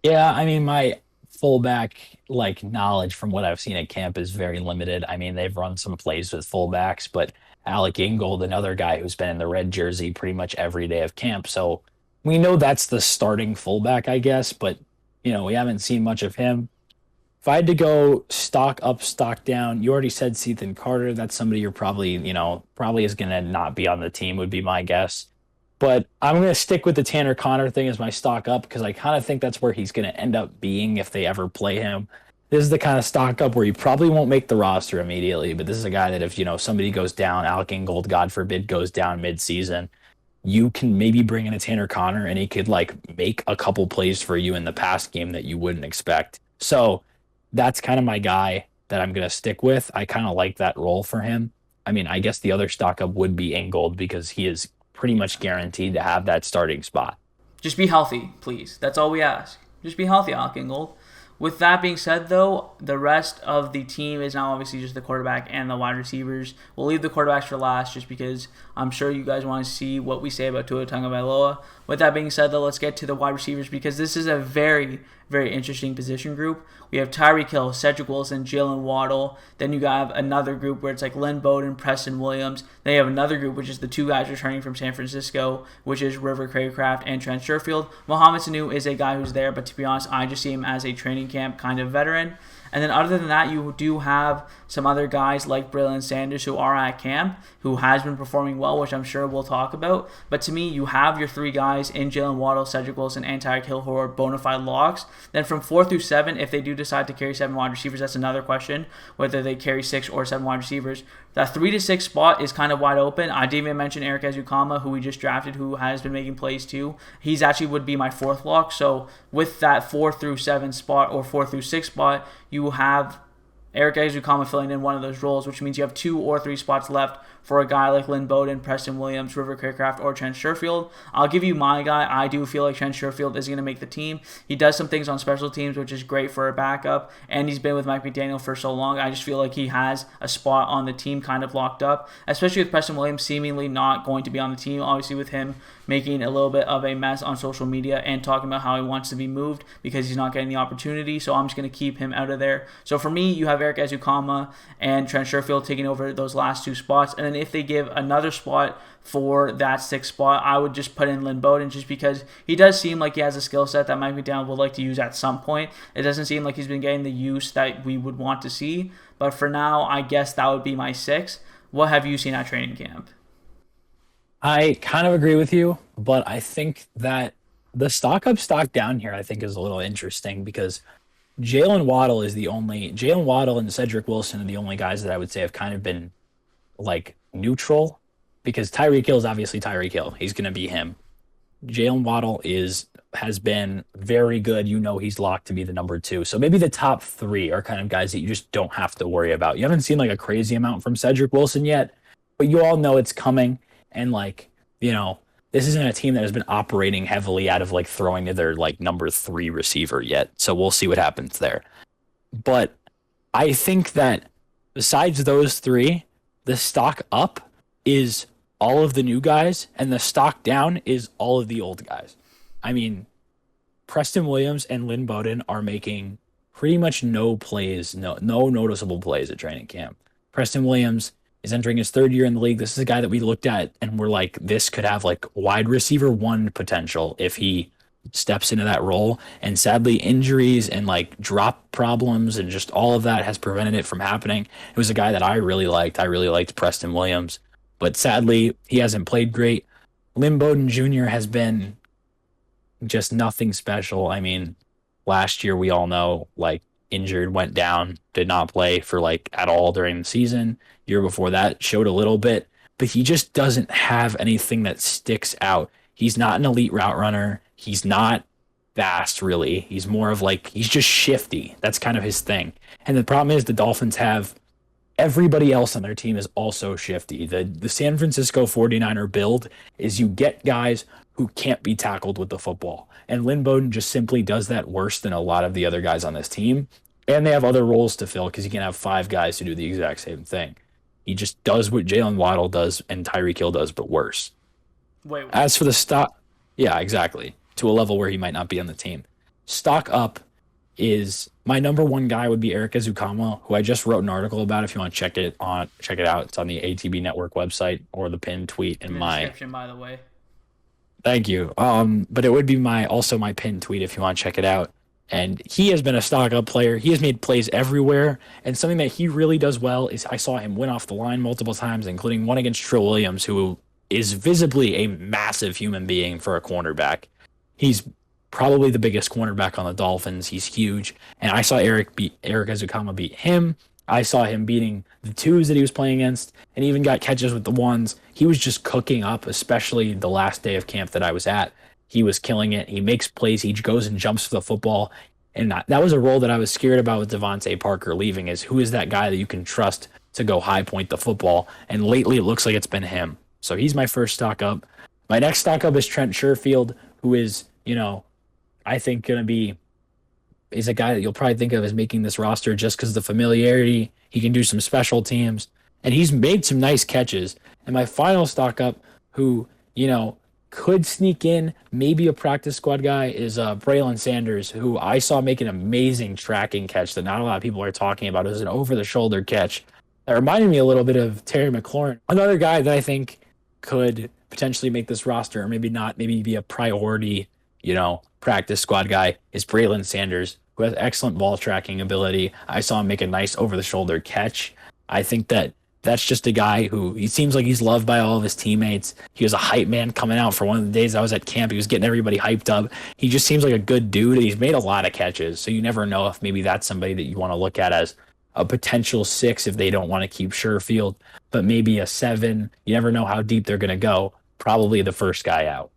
Yeah, I mean, my fullback knowledge from what I've seen at camp is very limited. I mean, they've run some plays with fullbacks, but Alec Ingold, another guy who's been in the red jersey pretty much every day of camp. So we know that's the starting fullback, I guess, but we haven't seen much of him. If I had to go stock up, stock down, you already said Ethan Carter. That's somebody you're probably, probably is going to not be on the team, would be my guess. But I'm going to stick with the Tanner Connor thing as my stock up because I kind of think that's where he's going to end up being if they ever play him. This is the kind of stock up where you probably won't make the roster immediately, but this is a guy that if, somebody goes down, Alec Ingold, God forbid, goes down mid-season, you can maybe bring in a Tanner Connor and he could make a couple plays for you in the past game that you wouldn't expect. So that's kind of my guy that I'm going to stick with. I kind of like that role for him. I mean, I guess the other stock up would be Ingold because he is pretty much guaranteed to have that starting spot. Just be healthy, please. That's all we ask. Just be healthy, Alec Ingold. With that being said, though, the rest of the team is now obviously just the quarterback and the wide receivers. We'll leave the quarterbacks for last just because I'm sure you guys want to see what we say about Tua Tagovailoa. With that being said, though, let's get to the wide receivers because this is a very, very interesting position group. We have Tyreek Hill, Cedric Wilson, Jaylen Waddle. Then you have another group where it's like Lynn Bowden, Preston Williams. Then you have another group which is the two guys returning from San Francisco, which is River Craycraft and Trent Sherfield. Mohamed Sanu is a guy who's there, but to be honest, I just see him as a training camp kind of veteran. And then other than that, you do have some other guys like Braylon Sanders who are at camp, who has been performing well, which I'm sure we'll talk about. But to me, you have your three guys in Jaylen Waddle, Cedric Wilson, and Tyreek Hill who are bona fide locks. Then from 4 through 7, if they do decide to carry 7 wide receivers, that's another question, whether they carry 6 or 7 wide receivers. That 3 to 6 spot is kind of wide open. I didn't even mention Erik ezukanma, who we just drafted, who has been making plays too. He's actually would be my 4th lock. So with that 4 through 7 spot or 4 through 6 spot, you have Erik ezukanma filling in one of those roles, which means you have 2 or 3 spots left for a guy like Lynn Bowden, Preston Williams, River Craycraft, or Trent Sherfield. I'll give you my guy. I do feel like Trent Sherfield is going to make the team. He does some things on special teams, which is great for a backup, and he's been with Mike McDaniel for so long. I just feel like he has a spot on the team kind of locked up, especially with Preston Williams seemingly not going to be on the team. Obviously, with him making a little bit of a mess on social media and talking about how he wants to be moved because he's not getting the opportunity, so I'm just going to keep him out of there. So for me, you have Erik ezukanma and Trent Sherfield taking over those last 2 spots, and then if they give another spot for that 6th spot, I would just put in Lynn Bowden just because he does seem like he has a skill set that Mike McDaniel would like to use at some point. It doesn't seem like he's been getting the use that we would want to see, but for now, I guess that would be my 6. What have you seen at training camp? I kind of agree with you, but I think that the stock up, stock down here, I think is a little interesting because Jaylen Waddle and Cedric Wilson are the only guys that I would say have kind of been like neutral because Tyreek Hill is obviously Tyreek Hill. He's going to be him. Jaylen Waddle has been very good. He's locked to be the number 2. So maybe the top 3 are kind of guys that you just don't have to worry about. You haven't seen like a crazy amount from Cedric Wilson yet, but you all know it's coming. And this isn't a team that has been operating heavily out of like throwing to their like number 3 receiver yet. So we'll see what happens there. But I think that besides those 3, the stock up is all of the new guys, and the stock down is all of the old guys. I mean, Preston Williams and Lynn Bowden are making pretty much no noticeable plays at training camp. Preston Williams is entering his 3rd year in the league. This is a guy that we looked at and we're like, this could have like wide receiver 1 potential if he steps into that role. And sadly, injuries and like drop problems and just all of that has prevented it from happening. It was a guy that I really liked. I really liked Preston Williams. But sadly, he hasn't played great. Lynn Bowden Jr. has been just nothing special. I mean, last year we all know, like, injured, went down, did not play for like at all during the season. Year before that, showed a little bit, but he just doesn't have anything that sticks out. He's not an elite route runner. He's not fast, really. He's more of like, he's just shifty. That's kind of his thing. And the problem is the Dolphins have everybody else on their team is also shifty. The San Francisco 49er build is you get guys who can't be tackled with the football. And Lynn Bowden just simply does that worse than a lot of the other guys on this team. And they have other roles to fill because you can have 5 guys to do the exact same thing. He just does what Jaylen Waddle does and Tyreek Hill does, but worse. Wait. As for the stock, yeah, exactly. To a level where he might not be on the team. Stock up is my number 1 guy would be Erik Ezukanma, who I just wrote an article about. If you want to check it out, it's on the ATB Network website or the pinned tweet in my description, by the way. Thank you. But it would be my pinned tweet if you want to check it out. And he has been a stock up player. He has made plays everywhere. And something that he really does well is I saw him win off the line multiple times, including one against Trill Williams, who is visibly a massive human being for a cornerback. He's probably the biggest cornerback on the Dolphins. He's huge. And I saw Erik Ezukanma beat him. I saw him beating the 2s that he was playing against, and even got catches with the 1s. He was just cooking up, especially the last day of camp that I was at. He was killing it. He makes plays. He goes and jumps for the football. And that was a role that I was scared about with Devontae Parker leaving, is who is that guy that you can trust to go high point the football? And lately it looks like it's been him. So he's my first stock up. My next stock up is Trent Sherfield, who is, I think is a guy that you'll probably think of as making this roster just because of the familiarity. He can do some special teams, and he's made some nice catches. And my final stock up, who, could sneak in, maybe a practice squad guy, is Braylon Sanders, who I saw make an amazing tracking catch that not a lot of people are talking about. It was an over-the-shoulder catch that reminded me a little bit of Terry McLaurin. Another guy that I think could potentially make this roster, or maybe not, maybe be a priority, practice squad guy, is Braylon Sanders, who has excellent ball tracking ability. I saw him make a nice over-the-shoulder catch. I think that's just a guy who, he seems like he's loved by all of his teammates. He was a hype man coming out for one of the days I was at camp. He was getting everybody hyped up. He just seems like a good dude, and he's made a lot of catches. So you never know if maybe that's somebody that you want to look at as a potential 6 if they don't want to keep Sherfield, but maybe a 7. You never know how deep they're going to go. Probably the first guy out.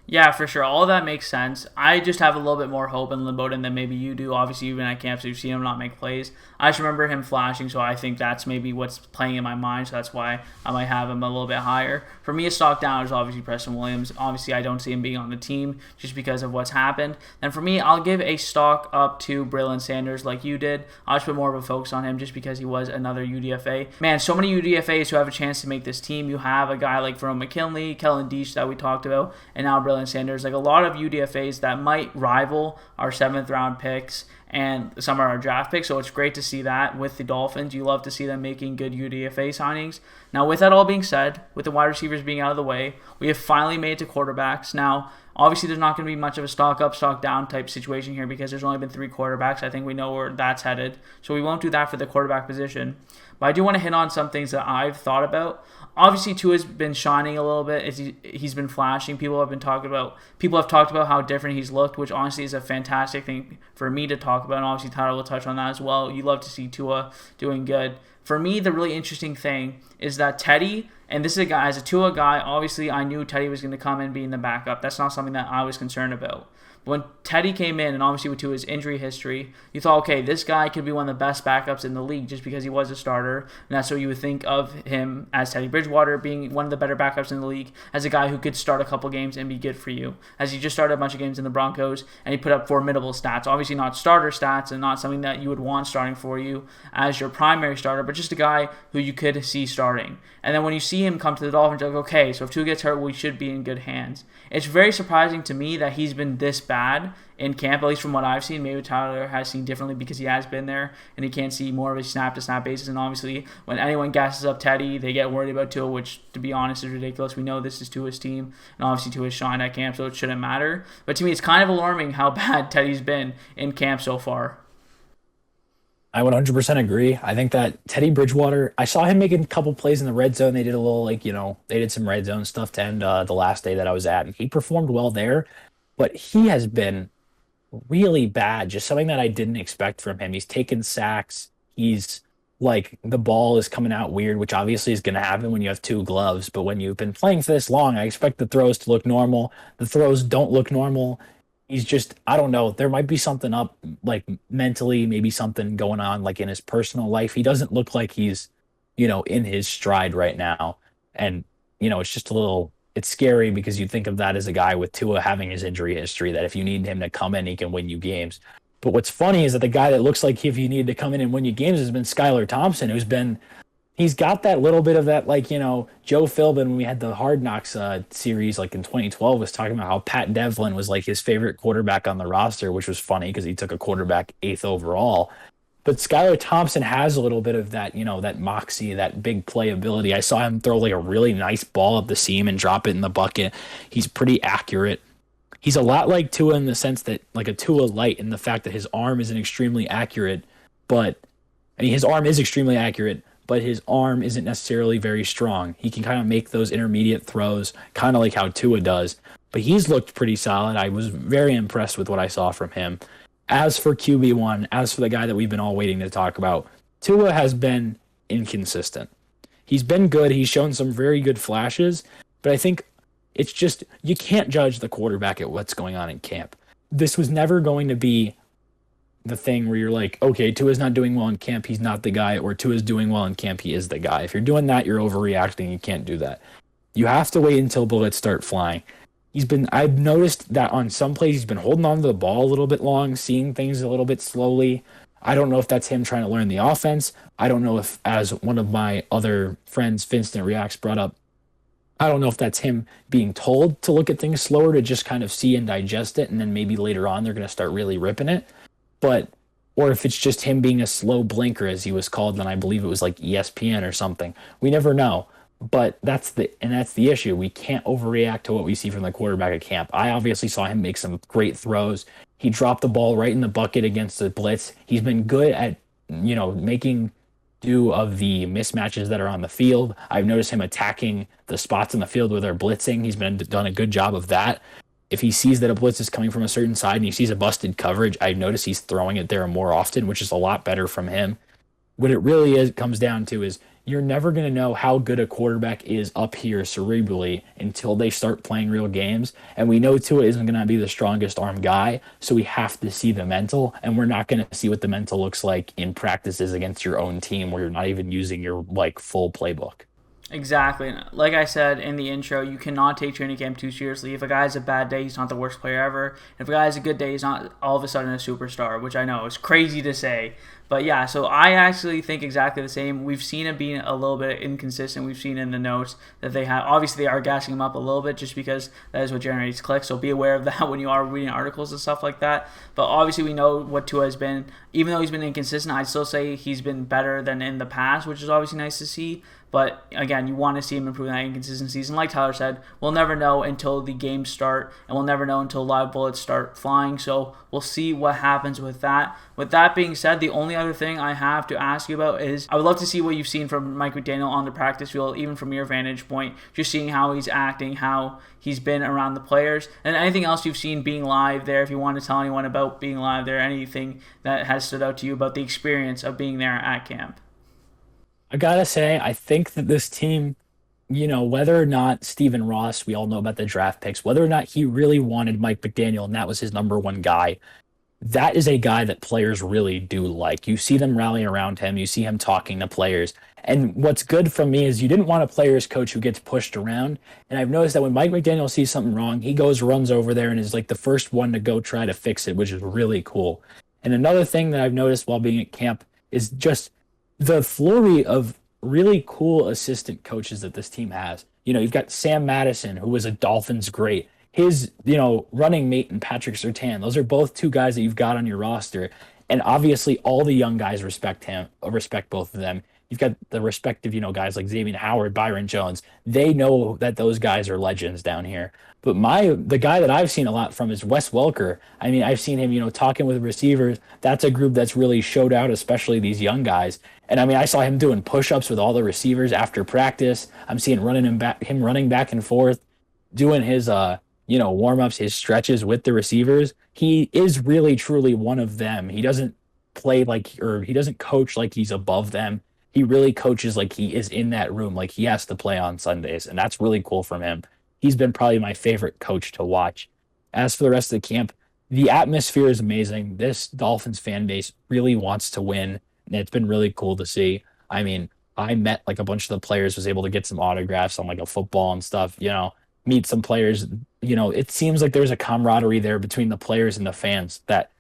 Yeah, for sure. All of that makes sense. I just have a little bit more hope in Lynn Bowden than maybe you do. Obviously, you've been at camp, so you've seen him not make plays. I just remember him flashing, so I think that's maybe what's playing in my mind, so that's why I might have him a little bit higher. For me, a stock down is obviously Preston Williams. Obviously, I don't see him being on the team just because of what's happened. And for me, I'll give a stock up to Braylon Sanders like you did. I'll just put more of a focus on him just because he was another UDFA. Man, so many UDFAs who have a chance to make this team. You have a guy like Verone McKinley, Kellen Deach that we talked about, and now Braylon Sanders. Like a lot of UDFAs that might rival our 7th round picks and some of our draft picks. So it's great to see that with the Dolphins. You love to see them making good UDFA signings. Now, with that all being said, with the wide receivers being out of the way, we have finally made it to quarterbacks. Now, obviously, there's not going to be much of a stock up, stock down type situation here because there's only been 3 quarterbacks. I think we know where that's headed. So we won't do that for the quarterback position. But I do want to hit on some things that I've thought about. Obviously, Tua's been shining a little bit. He's been flashing. People have talked about how different he's looked, which honestly is a fantastic thing for me to talk about. And obviously, Tyler will touch on that as well. You love to see Tua doing good. For me, the really interesting thing is that Teddy, and this is a guy, as a Tua guy, obviously I knew Teddy was going to come and be in the backup. That's not something that I was concerned about. When Teddy came in, and obviously with Tua's injury history, you thought, okay, this guy could be one of the best backups in the league just because he was a starter. And that's what you would think of him as Teddy Bridgewater being one of the better backups in the league, as a guy who could start a couple games and be good for you. As he just started a bunch of games in the Broncos, and he put up formidable stats. Obviously not starter stats and not something that you would want starting for you as your primary starter, but just a guy who you could see starting. And then when you see him come to the Dolphins, you're like, okay, so if Tua gets hurt, we should be in good hands. It's very surprising to me that he's been this bad in camp, at least from what I've seen. Maybe Tyler has seen differently because he has been there and he can't see more of a snap-to-snap basis. And obviously, when anyone gasses up Teddy, they get worried about Tua, which, to be honest, is ridiculous. We know this is Tua's team, and obviously Tua's shined at camp, so it shouldn't matter. But to me, it's kind of alarming how bad Teddy's been in camp so far. I 100% agree. I think that Teddy Bridgewater, I saw him making a couple plays in the red zone. They did a little, they did some red zone stuff to end the last day that I was at, and he performed well there. But he has been really bad, just something that I didn't expect from him. He's taken sacks. He's the ball is coming out weird, which obviously is going to happen when you have two gloves. But when you've been playing for this long, I expect the throws to look normal. The throws don't look normal. He's just, I don't know, there might be something up, mentally, maybe something going on, in his personal life. He doesn't look like he's, in his stride right now. And, it's just it's scary because you think of that as a guy with Tua having his injury history, that if you need him to come in, he can win you games. But what's funny is that the guy that looks like if you needed to come in and win you games has been Skylar Thompson, he's got that little bit of that, Joe Philbin, when we had the Hard Knocks series, in 2012, was talking about how Pat Devlin was, his favorite quarterback on the roster, which was funny because he took a quarterback 8th overall. But Skylar Thompson has a little bit of that, that moxie, that big playability. I saw him throw, a really nice ball up the seam and drop it in the bucket. He's pretty accurate. He's a lot like Tua in the sense that, a Tua light, in the fact that his arm isn't extremely accurate, his arm is extremely accurate, but his arm isn't necessarily very strong. He can kind of make those intermediate throws, kind of like how Tua does. But he's looked pretty solid. I was very impressed with what I saw from him. As for QB1, as for the guy that we've been all waiting to talk about, Tua has been inconsistent. He's been good. He's shown some very good flashes, but I think it's just, you can't judge the quarterback at what's going on in camp. This was never going to be the thing where you're like, okay, Tua's not doing well in camp, he's not the guy, or Tua's doing well in camp, he is the guy. If you're doing that, you're overreacting. You can't do that. You have to wait until bullets start flying. I've noticed that on some plays he's been holding on to the ball a little bit long, seeing things a little bit slowly. I don't know if that's him trying to learn the offense. I don't know if, as one of my other friends, Finstant Reacts, brought up, I don't know if that's him being told to look at things slower to just kind of see and digest it, and then maybe later on they're going to start really ripping it. Or if it's just him being a slow blinker, as he was called, then I believe it was ESPN or something. We never know. But that's the issue. We can't overreact to what we see from the quarterback at camp. I obviously saw him make some great throws. He dropped the ball right in the bucket against the blitz. He's been good at, making do of the mismatches that are on the field. I've noticed him attacking the spots in the field where they're blitzing. He's done a good job of that. If he sees that a blitz is coming from a certain side and he sees a busted coverage, I've noticed he's throwing it there more often, which is a lot better from him. What it really comes down to is you're never going to know how good a quarterback is up here cerebrally until they start playing real games. And we know Tua isn't going to be the strongest arm guy, so we have to see the mental, and we're not going to see what the mental looks like in practices against your own team where you're not even using your full playbook. Exactly. Like I said in the intro, you cannot take training camp too seriously. If a guy has a bad day, he's not the worst player ever. If a guy has a good day, he's not all of a sudden a superstar, which I know is crazy to say. But yeah, so I actually think exactly the same. We've seen him being a little bit inconsistent. We've seen in the notes that they have, obviously they are gassing him up a little bit just because that is what generates clicks. So be aware of that when you are reading articles and stuff like that. But obviously we know what Tua has been. Even though he's been inconsistent, I'd still say he's been better than in the past, which is obviously nice to see. But again, you want to see him improve that inconsistencies. And like Tyler said, we'll never know until the games start, and we'll never know until live bullets start flying. So we'll see what happens with that. With that being said, the only only other thing I have to ask you about is I would love to see what you've seen from Mike McDaniel on the practice field, even from your vantage point, just seeing how he's acting, how he's been around the players, and anything else you've seen being live there. If you want to tell anyone about being live there, anything that has stood out to you about the experience of being there at camp. I gotta say, I think that this team, whether or not Stephen Ross, we all know about the draft picks, whether or not he really wanted Mike McDaniel and that was his number one guy, that is a guy that players really do like. You see them rallying around him. You see him talking to players. And what's good from me is you didn't want a players coach who gets pushed around. And I've noticed that when Mike McDaniel sees something wrong, he runs over there and is like the first one to go try to fix it, which is really cool. And another thing that I've noticed while being at camp is just the flurry of really cool assistant coaches that this team has. You've got Sam Madison, who was a Dolphins great. His, running mate and Patrick Surtain. Those are both two guys that you've got on your roster. And obviously all the young guys respect both of them. You've got the respective, guys like Xavier Howard, Byron Jones. They know that those guys are legends down here. But the guy that I've seen a lot from is Wes Welker. I mean, I've seen him, talking with receivers. That's a group that's really showed out, especially these young guys. And I mean, I saw him doing push-ups with all the receivers after practice. I'm seeing him running back and forth, doing his warm-ups, his stretches with the receivers. He is really, truly one of them. He doesn't he doesn't coach like he's above them. He really coaches like he is in that room, like he has to play on Sundays, and that's really cool from him. He's been probably my favorite coach to watch. As for the rest of the camp, the atmosphere is amazing. This Dolphins fan base really wants to win, and it's been really cool to see. I mean, I met like a bunch of the players, was able to get some autographs on like a football and stuff, meet some players. It seems like there's a camaraderie there between the players and the fans that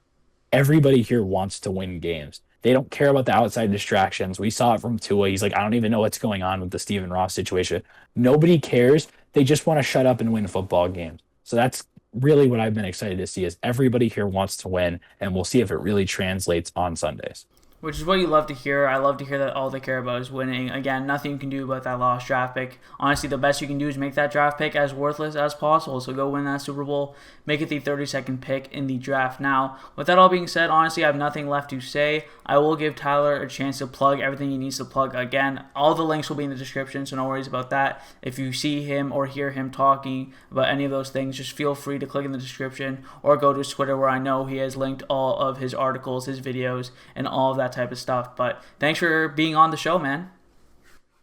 everybody here wants to win games. They don't care about the outside distractions. We saw it from Tua. He's like, I don't even know what's going on with the Stephen Ross situation. Nobody cares. They just want to shut up and win football games. So that's really what I've been excited to see is everybody here wants to win, and we'll see if it really translates on Sundays. Which is what you love to hear. I love to hear that all they care about is winning. Again, nothing you can do about that lost draft pick. Honestly, the best you can do is make that draft pick as worthless as possible. So go win that Super Bowl, make it the 32nd pick in the draft. Now, with that all being said, honestly, I have nothing left to say. I will give Tyler a chance to plug everything he needs to plug. Again, all the links will be in the description, so no worries about that. If you see him or hear him talking about any of those things, just feel free to click in the description or go to his Twitter, where I know he has linked all of his articles, his videos, and all of that type of stuff. But thanks for being on the show, man.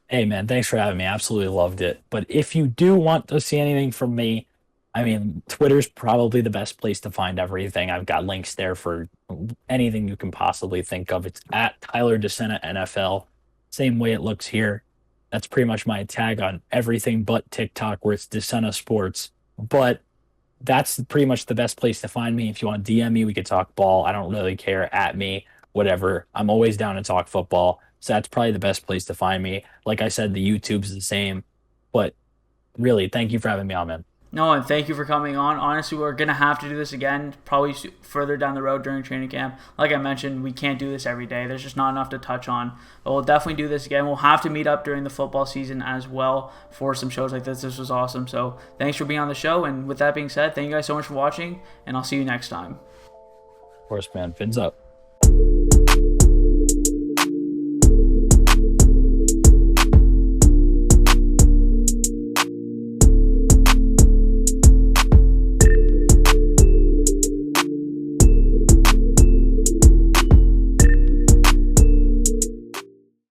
Hey, man, thanks for having me. Absolutely loved it. But if you do want to see anything from me, I mean, Twitter's probably the best place to find everything. I've got links there for anything you can possibly think of. It's at Tyler DeSena NFL. Same way it looks here. That's pretty much my tag on everything but TikTok, where it's DeSena Sports. But that's pretty much the best place to find me. If you want to DM me, we could talk ball. I don't really care. At me, whatever. I'm always down to talk football. So that's probably the best place to find me. Like I said, the YouTube's the same. But really, thank you for having me on, man. No, and thank you for coming on. Honestly, we're going to have to do this again, probably further down the road during training camp. Like I mentioned, we can't do this every day. There's just not enough to touch on. But we'll definitely do this again. We'll have to meet up during the football season as well for some shows like this. This was awesome. So thanks for being on the show. And with that being said, thank you guys so much for watching, and I'll see you next time. Of course, man. Fins up.